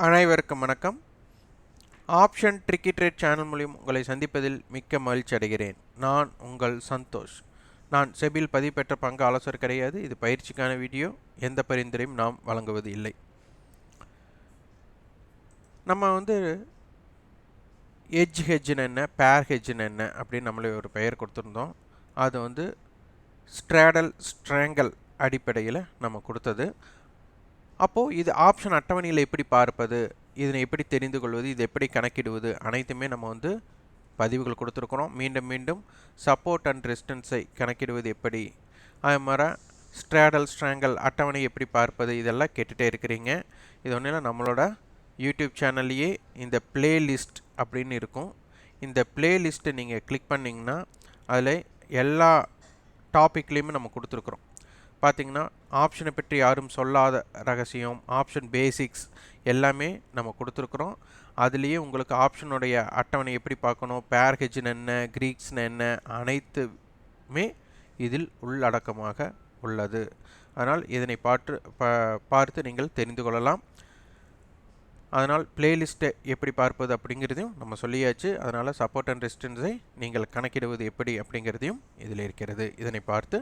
அனைவருக்கும் வணக்கம். Option tricky trade channel மூலம் உங்களை சந்திப்பதில் மிக்க மகிழ்ச்சி அடைகிறேன். நான் உங்கள் சந்தோஷ். நான் செபியில் பதிவு பெற்ற பங்கு ஆலோசகர் கிடையாது. இது பயிற்சிக்கான வீடியோ. எந்த பரிந்துரையும் நாம் வழங்குவது இல்லை. நம்ம எட்ஜ் ஹெட்ஜ்னு என்ன, பேர் ஹெட்ஜ்னு என்ன அப்படின்னு நம்மளே ஒரு பெயர் கொடுத்துருந்தோம். அது ஸ்ட்ராடல் ஸ்ட்ராங்கல் அடிப்படையில் நம்ம கொடுத்தது. அப்போது இது ஆப்ஷன் அட்டவணையில் எப்படி பார்ப்பது, இதனை எப்படி தெரிந்து கொள்வது, இது எப்படி கணக்கிடுவது அனைத்துமே நம்ம பதிவுகள் கொடுத்துருக்குறோம். மீண்டும் மீண்டும் சப்போர்ட் அண்ட் ரெசிஸ்டன்ஸை கணக்கிடுவது எப்படி, அது மாதிரி ஸ்ட்ராடல் ஸ்ட்ராங்கல் அட்டவணை எப்படி பார்ப்பது, இதெல்லாம் கேட்டுகிட்டே இருக்கிறீங்க. இது ஒன்றும் இல்லை, நம்மளோட யூடியூப் சேனல்லையே இந்த பிளேலிஸ்ட் அப்படின்னு இருக்கும். இந்த பிளேலிஸ்ட்டை நீங்கள் கிளிக் பண்ணிங்கன்னா அதில் எல்லா டாப்பிக்லேயுமே நம்ம கொடுத்துருக்குறோம். பார்த்திங்கன்னா ஆப்ஷனை பற்றி யாரும் சொல்லாத ரகசியம், ஆப்ஷன் பேசிக்ஸ் எல்லாமே நம்ம கொடுத்துருக்குறோம். அதுலேயே உங்களுக்கு ஆப்ஷனுடைய அட்டவணை எப்படி பார்க்கணும், பேர் ஹெட்ஜ்னு என்ன, கிரீக்ஸ்னு என்ன, அனைத்துமே இதில் உள்ளடக்கமாக உள்ளது. அதனால் இதனை பார்த்து நீங்கள் தெரிந்து கொள்ளலாம். அதனால் பிளேலிஸ்ட்டை எப்படி பார்ப்பது அப்படிங்கிறதையும் நம்ம சொல்லியாச்சு. அதனால் சப்போர்ட் அண்ட் ரெசிஸ்டன்ஸை நீங்கள் கணக்கிடுவது எப்படி அப்படிங்கிறதையும் இதில் இருக்கிறது. இதனை பார்த்து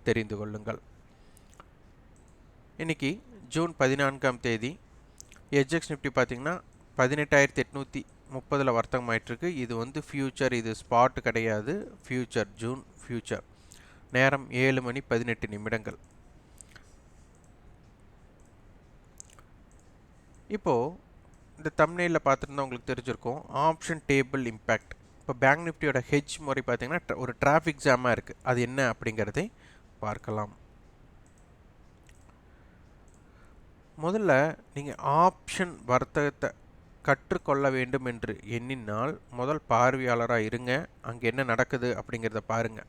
தெரிந்து கொள்ளுங்கள். இன்றைக்கி ஜூன் 14ஆம் தேதி எட்ஜெக்ஸ் நிஃப்டி பார்த்திங்கன்னா 18,830 வர்த்தகம் ஆயிட்டிருக்கு. இது ஃபியூச்சர், இது ஸ்பாட் கிடையாது, ஃபியூச்சர், ஜூன் ஃபியூச்சர். நேரம் 7:18. இப்போது இந்த தம்ப்நெயிலில் பார்த்துருந்தா உங்களுக்கு தெரிஞ்சிருக்கும் ஆப்ஷன் டேபிள் இம்பேக்ட். இப்போ பேங்க் நிஃப்டியோட ஹெட்ஜ் முறை பார்த்திங்கன்னா ஒரு டிராஃபிக் ஜாமாக இருக்குது. அது என்ன அப்படிங்கிறதை பார்க்கலாம். முதல்ல நீங்கள் ஆப்ஷன் வர்த்தகத்தை கற்றுக்கொள்ள வேண்டும் என்று எண்ணினால் முதல் பார்வையாளராக இருங்க. அங்கே என்ன நடக்குது அப்படிங்கிறத பாருங்கள்.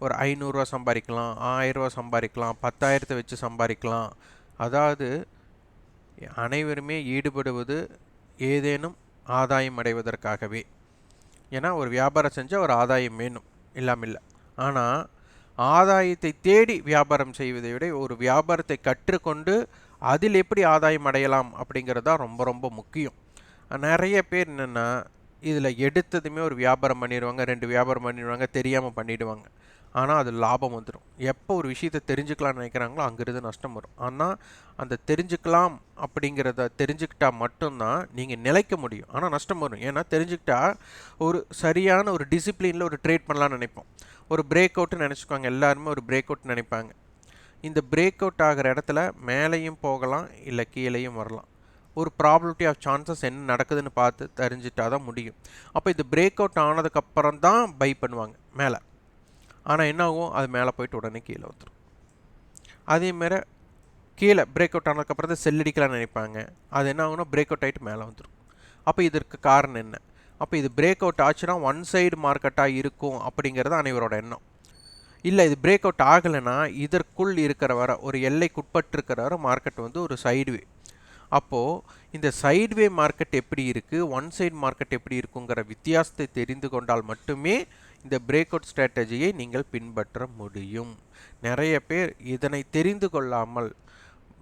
ஒரு 500 ரூபா சம்பாதிக்கலாம், 1000 ரூபா சம்பாதிக்கலாம், 10,000 வச்சு சம்பாதிக்கலாம். அதாவது அனைவருமே ஈடுபடுவது ஏதேனும் ஆதாயம் அடைவதற்காகவே. ஏன்னா ஒரு வியாபாரம் செஞ்சால் ஒரு ஆதாயம் வேணும், இல்லாமல் இல்லை. ஆனால் ஆதாயத்தை தேடி வியாபாரம் செய்வதை விட ஒரு வியாபாரத்தை கற்றுக்கொண்டு அதில் எப்படி ஆதாயம் அடையலாம் அப்படிங்கிறது தான் ரொம்ப ரொம்ப முக்கியம். நிறைய பேர் என்னென்னா இதில் எடுத்ததுமே ஒரு வியாபாரம் பண்ணிடுவாங்க, 2 வியாபாரம் பண்ணிடுவாங்க, தெரியாமல் பண்ணிவிடுவாங்க. ஆனால் அது லாபம் வந்துடும். எப்போ ஒரு விஷயத்தை தெரிஞ்சுக்கலாம்னு நினைக்கிறாங்களோ அங்கிருந்து நஷ்டம் வரும். ஆனால் அந்த தெரிஞ்சுக்கலாம் அப்படிங்கிறத தெரிஞ்சுக்கிட்டால் மட்டும்தான் நீங்கள் நிலைக்க முடியும். ஆனால் நஷ்டம் வரும். ஏன்னா தெரிஞ்சுக்கிட்டா ஒரு சரியான ஒரு டிசிப்ளினில் ஒரு ட்ரேட் பண்ணலான்னு நினைப்போம். ஒரு பிரேக் அவுட்னு நினச்சிக்குவாங்க. எல்லாருமே ஒரு பிரேக் அவுட் நினைப்பாங்க. இந்த பிரேக் அவுட் ஆகிற இடத்துல மேலேயும் போகலாம், இல்லை கீழேயும் வரலாம். ஒரு ப்ராபபிலிட்டி ஆஃப் சான்சஸ் என்ன நடக்குதுன்னு பார்த்து தெரிஞ்சிட்டா தான் முடியும். அப்போ இது பிரேக் அவுட் ஆனதுக்கப்புறம் தான் பை பண்ணுவாங்க மேலே. ஆனால் என்ன ஆகும், அது மேலே போயிட்டு உடனே கீழே வந்துடும். அதேமாரி கீழே பிரேக் அவுட் ஆனதுக்கப்புறம் தான் செல் அடிக்கலாம்னு நினைப்பாங்க. அது என்ன ஆகும்னா பிரேக் அவுட் ஆகிட்டு மேலே வந்துடும். அப்போ இதற்கு காரணம் என்ன? அப்போ இது பிரேக் அவுட் ஆச்சுன்னா ஒன் சைடு மார்க்கெட்டாக இருக்கும் அப்படிங்கிறது அனைவரோட எண்ணம். இல்லை, இது பிரேக் அவுட் ஆகலைன்னா இதற்குள் இருக்கிற வர ஒரு எல்லைக்குட்பட்டு இருக்கிற வர மார்க்கெட் ஒரு சைடுவே. அப்போது இந்த சைடுவே மார்க்கெட் எப்படி இருக்குது, ஒன் சைடு மார்க்கெட் எப்படி இருக்குங்கிற வித்தியாசத்தை தெரிந்து கொண்டால் மட்டுமே இந்த பிரேக் அவுட் ஸ்ட்ராட்டஜியை நீங்கள் பின்பற்ற முடியும். நிறைய பேர் இதனை தெரிந்து கொள்ளாமல்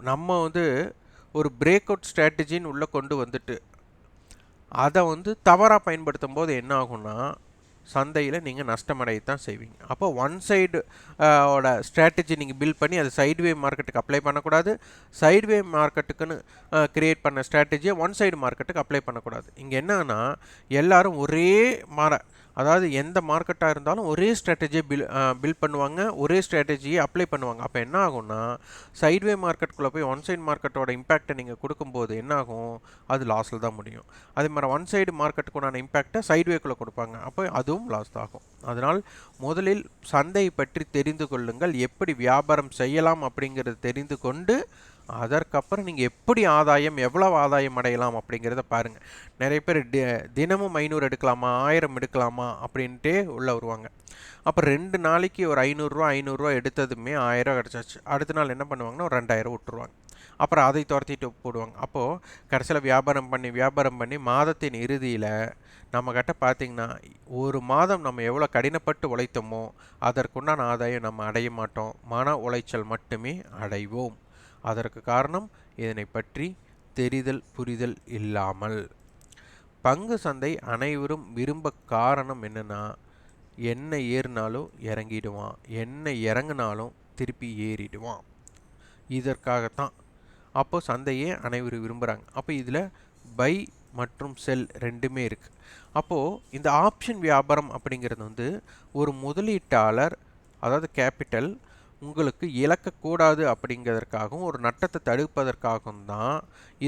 நம்ம ஒரு பிரேக் அவுட் ஸ்ட்ராட்டஜின்னு உள்ளே கொண்டு வந்துட்டு அதை தவறாக பயன்படுத்தும் போது என்ன ஆகும்னா சந்தையில் நீங்கள் நஷ்டமடையத்தான் செய்வீங்க. அப்போ ஒன் சைடு ஓட ஸ்ட்ராட்டஜி நீங்கள் பில்ட் பண்ணி அதை சைட்வே மார்க்கெட்டுக்கு அப்ளை பண்ணக்கூடாது. சைட்வே மார்க்கெட்டுக்குன்னு க்ரியேட் பண்ண ஸ்ட்ராட்டஜியை ஒன் சைடு மார்க்கெட்டுக்கு அப்ளை பண்ணக்கூடாது. இங்கே என்னன்னா எல்லாரும் ஒரே அதாவது எந்த மார்க்கெட்டாக இருந்தாலும் ஒரே ஸ்ட்ராட்டஜியை பில்ட் பண்ணுவாங்க, ஒரே ஸ்ட்ராட்டஜியை அப்ளை பண்ணுவாங்க. அப்போ என்ன ஆகும்னா சைட்வே மார்க்கெட்டுக்குள்ளே போய் ஒன் சைடு மார்க்கெட்டோட இம்பேக்டை நீங்கள் கொடுக்கும்போது என்ன ஆகும், அது லாஸில் தான் முடியும். அதே மாதிரி ஒன் சைடு மார்க்கெட்டுக்குண்டான இம்பேக்டை சைட்வேக்குள்ளே கொடுப்பாங்க, அப்போ அதுவும் லாஸ் தான் ஆகும். அதனால் முதலில் சந்தையை பற்றி தெரிந்து கொள்ளுங்கள். எப்படி வியாபாரம் செய்யலாம் அப்படிங்கிறது தெரிந்து கொண்டு அதற்கப்புறம் நீங்கள் எப்படி எவ்வளவு ஆதாயம் அடையலாம் அப்படிங்கிறத பாருங்கள். நிறைய பேர் தினமும் 500 எடுக்கலாமா, 1000 எடுக்கலாமா அப்படின்ட்டே உள்ளே வருவாங்க. அப்போ 2 நாளைக்கு ஒரு 500 ரூபா எடுத்ததுமே 1000 ரூபா கிடச்சாச்சு. அடுத்த நாள் என்ன பண்ணுவாங்கன்னா ஒரு 2000 விட்டுருவாங்க. அப்புறம் அதை துரத்திட்டு போடுவாங்க. அப்போது கடைசியில் வியாபாரம் பண்ணி மாதத்தின் இறுதியில் நம்மக்கிட்ட பார்த்திங்கன்னா ஒரு மாதம் நம்ம எவ்வளோ கடினப்பட்டு உழைத்தோமோ அதற்குண்டான ஆதாயம் நம்ம அடைய மாட்டோம். மன உளைச்சல் மட்டுமே அடைவோம். அதற்கு காரணம் இதனை பற்றி தெரிதல் புரிதல் இல்லாமல். பங்கு சந்தை அனைவரும் விரும்ப காரணம் என்னன்னா, என்ன ஏறினாலும் இறங்கிடுவான், என்ன இறங்கினாலும் திருப்பி ஏறிடுவான். இதற்காகத்தான் அப்போ சந்தையே அனைவரும் விரும்புகிறாங்க. அப்போ இதில் பை மற்றும் செல் ரெண்டுமே இருக்குது. அப்போது இந்த ஆப்ஷன் வியாபாரம் அப்படிங்கிறது வந்து ஒரு முதலீட்டாளர், அதாவது கேபிட்டல், உங்களுக்கு இழக்கக்கூடாது அப்படிங்கிறதுக்காகவும் ஒரு நட்டத்தை தடுப்பதற்காகவும் தான்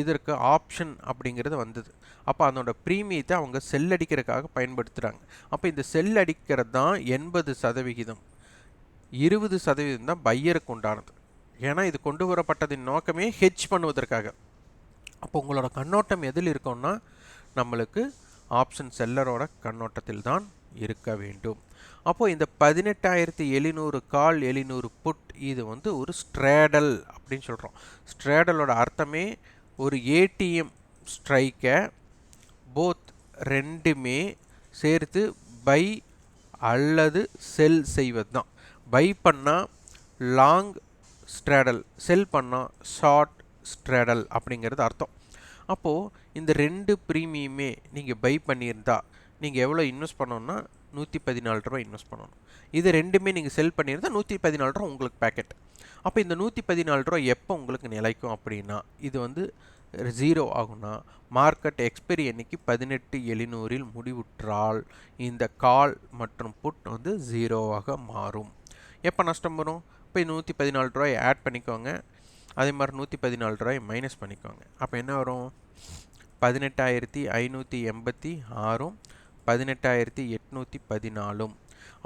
இதற்கு ஆப்ஷன் அப்படிங்கிறது வந்தது. அப்போ அதனோட ப்ரீமியத்தை அவங்க செல் அடிக்கிறதுக்காக பயன்படுத்துகிறாங்க. அப்போ இந்த செல் அடிக்கிறது தான் 80%, 20% தான் பையருக்கு உண்டானது. ஏன்னா இது கொண்டு வரப்பட்டதின் நோக்கமே ஹெட்ஜ் பண்ணுவதற்காக. அப்போ உங்களோட கண்ணோட்டம் எதில் இருக்கும்னா, நம்மளுக்கு ஆப்ஷன் செல்லரோட கண்ணோட்டத்தில் தான் இருக்க வேண்டும். அப்போது இந்த 18,700 கால் 700 புட் இது வந்து ஒரு ஸ்ட்ரேடல் அப்படின்னு சொல்கிறோம். ஸ்ட்ரேடலோட அர்த்தமே ஒரு ஏடிஎம் ஸ்ட்ரைக்கை போத் ரெண்டுமே சேர்த்து பை அல்லது செல் செய்வது தான். பை பண்ணால் லாங் ஸ்ட்ரேடல், செல் பண்ணால் ஷார்ட் ஸ்ட்ரேடல் அப்படிங்கிறது அர்த்தம். அப்போது இந்த ரெண்டு ப்ரீமியமே நீங்கள் பை பண்ணியிருந்தா நீங்கள் எவ்வளோ இன்வெஸ்ட் பண்ணணும்னா 114 ரூபா இன்வெஸ்ட் பண்ணணும். இது ரெண்டுமே நீங்கள் செல் பண்ணியிருந்தால் 114 ரூபா உங்களுக்கு பேக்கெட். அப்போ இந்த 114 ரூபா எப்போ உங்களுக்கு நிலைக்கும் அப்படின்னா, இது வந்து 0 ஆகும்னா மார்க்கெட் எக்ஸ்பைரி அன்னைக்கு 18,700 முடிவுற்றால் இந்த கால் மற்றும் புட் வந்து 0ஆக மாறும். எப்போ நஷ்டம் வரும்? இப்போ 114 ரூபாய் ஆட் பண்ணிக்கோங்க, அதே மாதிரி 114 ரூபாய் மைனஸ் பண்ணிக்கோங்க. அப்போ என்ன வரும்? 18,586, 18,814.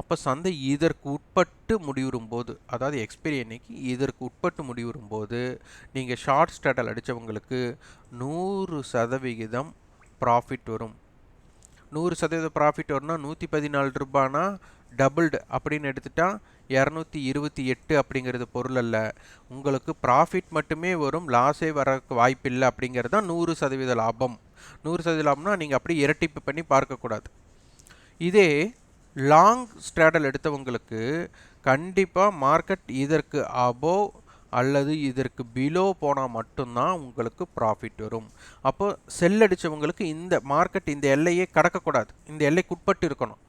அப்போ சந்தை இதற்கு உட்பட்டு முடிவுறும்போது, அதாவது எக்ஸ்பைரி அன்னைக்கு இதற்கு உட்பட்டு முடிவுறும்போது நீங்கள் ஷார்ட் ஸ்ட்ராடல் அடித்தவங்களுக்கு 100% ப்ராஃபிட் வரும். 100% ப்ராஃபிட் வரும்னா 114 ரூபானா டபுள்டு அப்படின்னு எடுத்துட்டா 228 அப்படிங்கிறது பொருள் அல்ல. உங்களுக்கு ப்ராஃபிட் மட்டுமே வரும், லாஸே வரக்கு வாய்ப்பில்லை அப்படிங்கிறது தான் 100% லாபம். 100% லாபம்னா நீங்கள் அப்படி இரட்டிப்பு பண்ணி பார்க்கக்கூடாது. இதே லாங் ஸ்ட்ராடல் எடுத்தவங்களுக்கு கண்டிப்பாக மார்க்கெட் இதற்கு அபோவ் அல்லது இதற்கு பிலோ போனால் மட்டும்தான் உங்களுக்கு ப்ராஃபிட் வரும். அப்போ செல் அடித்தவங்களுக்கு இந்த மார்க்கெட் இந்த எல்லையே கடக்கக்கூடாது, இந்த எல்லைக்கு உட்பட்டு இருக்கணும்.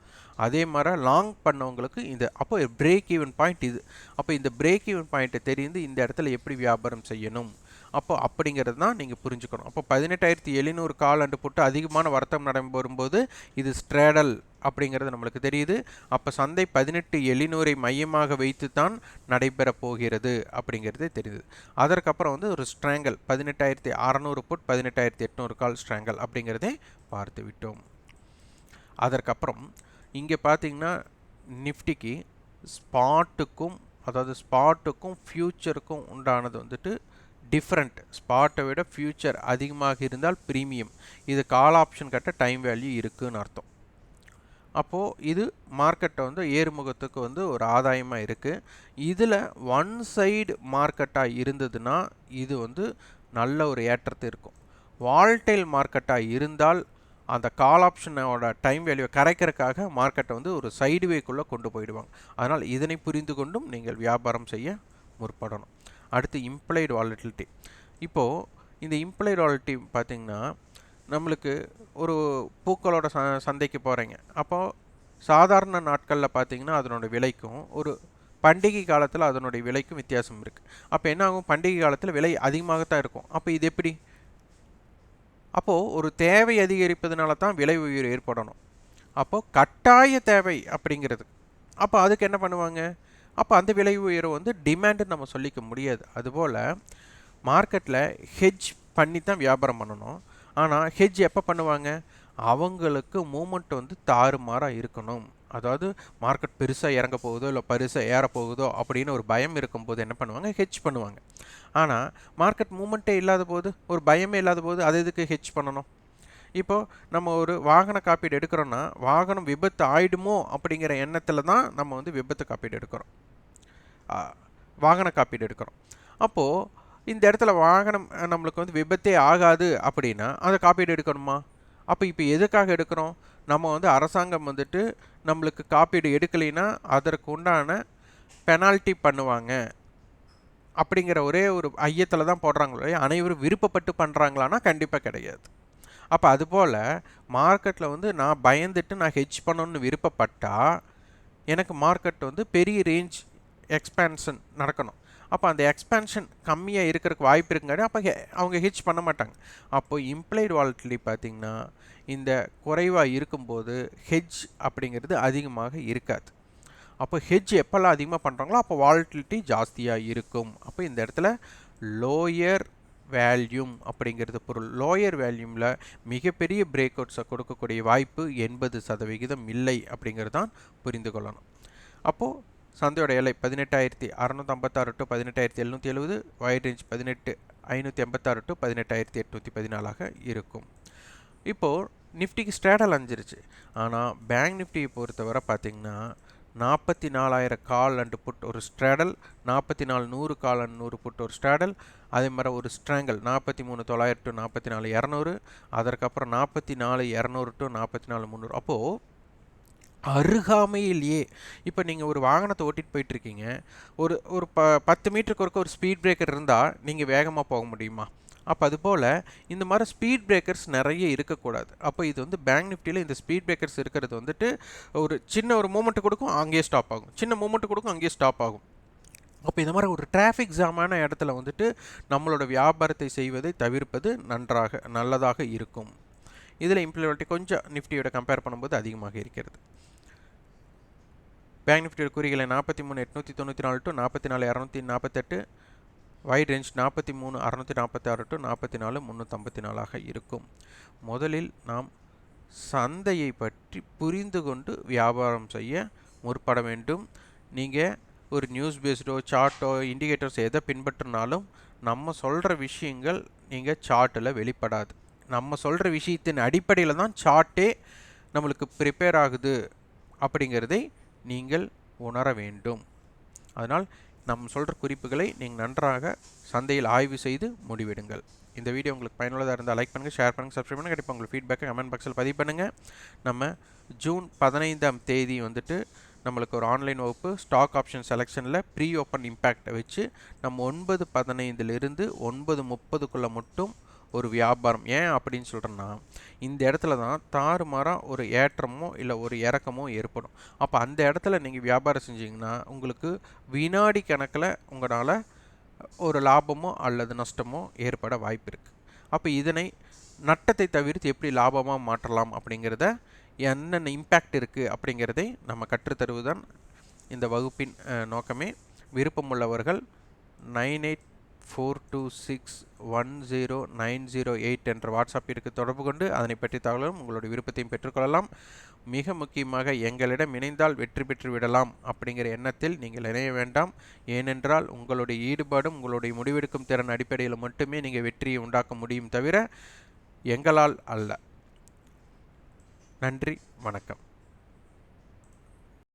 அதே மாதிரி லாங் பண்ணவங்களுக்கு இந்த அப்போ பிரேக் ஈவன் பாயிண்ட் இது. அப்போ இந்த பிரேக் ஈவன் பாயிண்ட்டை தெரிந்து இந்த இடத்துல எப்படி வியாபாரம் செய்யணும் அப்போ அப்படிங்கிறது தான் நீங்கள் புரிஞ்சுக்கணும். அப்போ 18,700 கால் அண்டு போட்டு அதிகமான வர்த்தகம் நடைபெறும்போது இது ஸ்ட்ரேடல் அப்படிங்கிறது நம்மளுக்கு தெரியுது. அப்போ சந்தை 18,700 மையமாக வைத்து தான் நடைபெற போகிறது அப்படிங்கிறது தெரியுது. அதற்கப்புறம் வந்து ஒரு ஸ்ட்ராங்கல் 18,600 புட் 18,800 கால் ஸ்ட்ராங்கல் அப்படிங்கிறதே பார்த்து விட்டோம். அதற்கப்புறம் இங்கே பார்த்தீங்கன்னா நிஃப்டிக்கு ஸ்பாட்டுக்கும், அதாவது ஸ்பாட்டுக்கும் ஃப்யூச்சருக்கும் உண்டானது வந்துட்டு டிஃப்ரெண்ட். ஸ்பாட்டை விட ஃப்யூச்சர் அதிகமாக இருந்தால் ப்ரீமியம், இது கால் ஆப்ஷன் கட்ட டைம் வேல்யூ இருக்குதுன்னு அர்த்தம். அப்போது இது மார்க்கெட்டை வந்து ஏறுமுகத்துக்கு வந்து ஒரு ஆதாயமாக இருக்குது. இதில் ஒன் சைடு மார்க்கெட்டாக இருந்ததுன்னா இது வந்து நல்ல ஒரு ஏற்றத்தை இருக்கும். வால்டைல் மார்க்கெட்டாக இருந்தால் அந்த கால் ஆப்ஷனோட டைம் வேல்யூவை கரைக்கிறதுக்காக மார்க்கெட்டை வந்து ஒரு சைடுவேக்குள்ளே கொண்டு போயிடுவாங்க. அதனால் இதனை புரிந்து கொண்டும் நீங்கள் வியாபாரம் செய்ய முற்படணும். அடுத்து இம்ப்ளைடு வாலட்டிலிட்டி. இப்போது இந்த இம்ப்ளைடு வாலட்டிலிட்டி பார்த்திங்கன்னா, நம்மளுக்கு ஒரு பூக்களோட சந்தைக்கு போகிறீங்க. அப்போது சாதாரண நாட்களில் பார்த்திங்கன்னா அதனோட விலைக்கும் ஒரு பண்டிகை காலத்தில் அதனுடைய விலைக்கும் வித்தியாசம் இருக்குது. அப்போ என்ன ஆகும்? பண்டிகை காலத்தில் விலை அதிகமாகத்தான் இருக்கும். அப்போ இது எப்படி? அப்போது ஒரு தேவை அதிகரிப்பதனால தான் விலை உயர்வு ஏற்படணும். அப்போது கட்டாய தேவை அப்படிங்கிறது. அப்போ அதுக்கு என்ன பண்ணுவாங்க? அப்போ அந்த விலை உயர்வு வந்து டிமாண்டுன்னு நம்ம சொல்லிக்க முடியாது. அதுபோல் மார்க்கெட்டில் ஹெட்ஜ் பண்ணி தான் வியாபாரம் பண்ணணும். ஆனால் ஹெட்ஜ் எப்போ பண்ணுவாங்க? அவங்களுக்கு மூமெண்ட் வந்து தாறுமாறாக இருக்கணும். அதாவது மார்க்கெட் பெருசாக இறங்க போகுதோ இல்லை பெருசாக ஏற போகுதோ அப்படின்னு ஒரு பயம் இருக்கும்போது என்ன பண்ணுவாங்க? ஹெட்ஜ் பண்ணுவாங்க. ஆனால் மார்க்கெட் மூமெண்ட்டே இல்லாத போது, ஒரு பயமே இல்லாத போது அது எதுக்கு ஹெட்ஜ் பண்ணணும்? இப்போது நம்ம ஒரு வாகன காப்பீடு எடுக்கிறோன்னா, வாகனம் விபத்து ஆயிடுமோ அப்படிங்கிற எண்ணத்தில் தான் நம்ம வந்து விபத்து காப்பீடு எடுக்கிறோம், வாகன காப்பீடு எடுக்கிறோம். அப்போது இந்த இடத்துல வாகனம் நம்மளுக்கு வந்து விபத்தே ஆகாது அப்படின்னா அதை காப்பீடு எடுக்கணுமா? அப்போ இப்போ எதுக்காக எடுக்கிறோம்? நம்ம வந்து அரசாங்கம் வந்துட்டு நம்மளுக்கு காப்பீடு எடுக்கலைன்னா அதற்கு உண்டான பெனால்ட்டி பண்ணுவாங்க அப்படிங்கிற ஒரே ஒரு ஐயத்தில் தான் போடுறாங்களோ, அனைவரும் விருப்பப்பட்டு பண்ணுறாங்களான்னா கண்டிப்பாக கிடையாது. அப்போ அதுபோல் மார்க்கெட்டில் வந்து நான் பயந்துட்டு நான் ஹெட்ஜ் பண்ணணும்னு விருப்பப்பட்டால் எனக்கு மார்க்கெட் வந்து பெரிய ரேஞ்ச் எக்ஸ்பேன்ஷன் நடக்கணும். அப்போ அந்த எக்ஸ்பேன்ஷன் கம்மியாக இருக்கிறதுக்கு வாய்ப்பு இருக்குங்காட்டி அப்போ அவங்க ஹெட்ஜ் பண்ண மாட்டாங்க. அப்போது இம்ப்ளைடு வாலட்டிலிட்டி பார்த்திங்கன்னா இந்த குறைவாக இருக்கும்போது ஹெட்ஜ் அப்படிங்கிறது அதிகமாக இருக்காது. அப்போ ஹெட்ஜ் எப்போல்லாம் அதிகமாக பண்ணுறாங்களோ அப்போ வாலட்டிலிட்டி ஜாஸ்தியாக இருக்கும். அப்போ இந்த இடத்துல லோயர் வேல்யூம் அப்படிங்கிறது பொருள். லோயர் வேல்யூமில் மிகப்பெரிய பிரேக் அவுட்ஸை கொடுக்கக்கூடிய வாய்ப்பு 80% இல்லை அப்படிங்கிறது தான் புரிந்து கொள்ளணும். அப்போது சந்தையோட எல்லை 18,656 டு 18,770, வைட் ரேஞ்ச் 18,586 டு 18,814 இருக்கும். இப்போது நிஃப்டிக்கு ஸ்ட்ராடல் அஞ்சிருச்சு. ஆனால் பேங்க் நிஃப்டியை பொறுத்தவரை பார்த்திங்கன்னா 44,000 கால் அண்டு புட் ஒரு ஸ்ட்ராடல், 44,100 கால் அண்ட் 100 புட் ஒரு ஸ்ட்ராடல், அதே மாதிரி ஒரு ஸ்ட்ராங்கல் 43,900 டு 44,200, அதற்கப்புறம் 44,200 டு 44,300. அப்போது அருகாமையிலேயே இப்போ நீங்கள் ஒரு வாகனத்தை ஓட்டிகிட்டு போயிட்டுருக்கீங்க, ஒரு ஒரு 10 மீட்டருக்கு ஒருக்க ஒரு ஸ்பீட் பிரேக்கர் இருந்தால் நீங்கள் வேகமாக போக முடியுமா? அப்போ அதுபோல் இந்த மாதிரி ஸ்பீட் பிரேக்கர்ஸ் நிறைய இருக்கக்கூடாது. அப்போ இது வந்து பேங்க் நிஃப்டியில் இந்த ஸ்பீட் பிரேக்கர்ஸ் இருக்கிறது வந்துட்டு ஒரு சின்ன ஒரு மூமெண்ட்டு கொடுக்கும், அங்கேயே ஸ்டாப் ஆகும், சின்ன மூமெண்ட்டு கொடுக்கும், அங்கேயே ஸ்டாப் ஆகும். அப்போ இந்த மாதிரி ஒரு டிராஃபிக் ஜாமான இடத்துல வந்துட்டு நம்மளோட வியாபாரத்தை செய்வதை தவிர்ப்பது நல்லதாக இருக்கும். இதில் இம்ப்ளிமெண்ட்டி கொஞ்சம் நிஃப்டியோட கம்பேர் பண்ணும்போது அதிகமாக இருக்கிறது. பேங்க் நிஃப்டியோட குறிகளை 43,894 டு 44,248, வைட் ரேஞ்ச் 43,646 டு 44,354 இருக்கும். முதலில் நாம் சந்தையை பற்றி புரிந்து கொண்டு வியாபாரம் செய்ய முற்பட வேண்டும். நீங்கள் ஒரு நியூஸ் பேஸ்டோ சார்ட்டோ இண்டிகேட்டர்ஸ் எதை பின்பற்றினாலும் நம்ம சொல்கிற விஷயங்கள் நீங்கள் சார்ட்டில் வெளிப்படாது. நம்ம சொல்கிற விஷயத்தின் அடிப்படையில் தான் சார்ட்டே நம்மளுக்கு ப்ரிப்பேர் ஆகுது அப்படிங்கிறதை நீங்கள் உணர வேண்டும். அதனால் நம்ம சொல்கிற குறிப்புகளை நீங்கள் நன்றாக சந்தையில் ஆய்வு செய்து முடிவெடுங்கள். இந்த வீடியோ உங்களுக்கு பயனுள்ளதாக இருந்தால் லைக் பண்ணுங்கள், ஷேர் பண்ணுங்கள், சப்ஸ்கிரைப் பண்ணுங்கள். கண்டிப்பாக உங்களுக்கு ஃபீட்பேக்கை கமெண்ட் பாக்ஸில் பதிவு பண்ணுங்கள். நம்ம ஜூன் 15 வந்துட்டு நம்மளுக்கு ஒரு ஆன்லைன் வகுப்பு ஸ்டாக் ஆப்ஷன் செலெக்ஷனில் ப்ரீ ஓப்பன் இம்பேக்டை வச்சு நம்ம 9:15 9:30 மட்டும் ஒரு வியாபாரம். ஏன் அப்படின்னு சொல்கிறேன்னா இந்த இடத்துல தான் தாறுமாறாக ஒரு ஏற்றமோ இல்லை ஒரு இறக்கமோ ஏற்படும். அப்போ அந்த இடத்துல நீங்கள் வியாபாரம் செஞ்சீங்கன்னா உங்களுக்கு வினாடி கணக்கில் உங்களால் ஒரு லாபமோ அல்லது நஷ்டமோ ஏற்பட வாய்ப்பு இருக்குது. அப்போ இதனை நட்டத்தை தவிர்த்து எப்படி லாபமாக மாற்றலாம் அப்படிங்கிறத என்னென்ன இம்பேக்ட் இருக்குது அப்படிங்கிறதை நம்ம கற்றுத்தருவதுதான் இந்த வகுப்பின் நோக்கமே. விருப்பமுள்ளவர்கள் 9842610908 என்ற வாட்ஸ்அப்பிற்கு தொடர்பு கொண்டு அதனை பற்றி தகவலும் உங்களுடைய விருப்பத்தையும் பெற்றுக்கொள்ளலாம். மிக முக்கியமாக எங்களிடம் இணைந்தால் வெற்றி பெற்று விடலாம் அப்படிங்கிற எண்ணத்தில் நீங்கள் இணைய வேண்டாம். ஏனென்றால் உங்களுடைய ஈடுபாடும் உங்களுடைய முடிவெடுக்கும் திறன் அடிப்படையில் மட்டுமே நீங்கள் வெற்றியை உண்டாக்க முடியும் தவிர எங்களால் அல்ல. நன்றி, வணக்கம்.